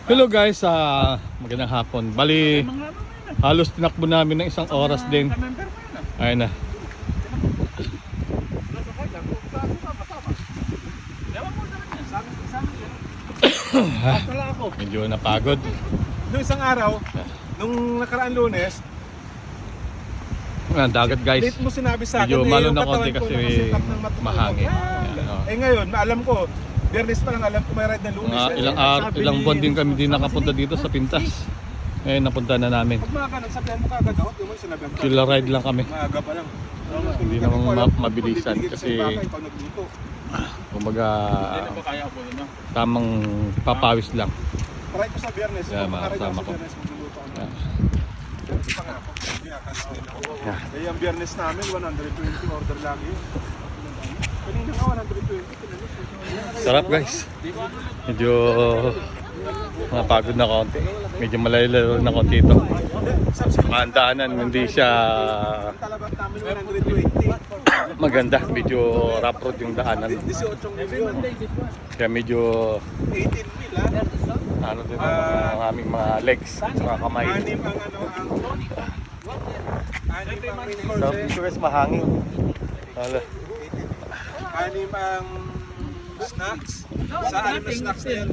Hello guys, magandang hapon. Bali, halos tinakbo namin ng isang oras din. Ayun na. Medyo napagod. Noong isang araw, nung nakaraan Lunes, Dagat guys. late mo sinabi sa akin Medyo eh, malo yung na katawan konti ko kasi nakasitak ng matutulog. mahangin. Ayan, oh. Eh ngayon, alam ko, Biyernes pa lang alam ko may ride na Lunes. Ilang buwan din kami din nakapunta dito sa Pintas. Ngayon napunta na namin. Pag mga ganun, sabihan mo kagad ako, yung mga sinabihan ko. Sila ride lang kami. Maaga pa lang. Hindi naman mabilisan kasi kumbaga tamang papawis lang. Try ko sa Biyernes. Yeah, Kung makaride makasama ako ko. sa Biyernes, magluluto ako. Yeah. Isa nga ako. Eh, yung Biyernes namin, 120 order lagi. Kanina nga, 120. Sarap guys. Medyo napagod na konti. Medyo malayo na konti ito. Maandaanan, hindi siya Talabat namin 120. maganda. Medyo rough road yung daanan. 18 milyon. Kaya medyo 18 mil ha. ano din ang aming mga legs at kamay. Anim ang ano anim ang main course. Sarap dito guys, mahangin. Wala. Anim ang snacks. Sa anim na snacks na yan,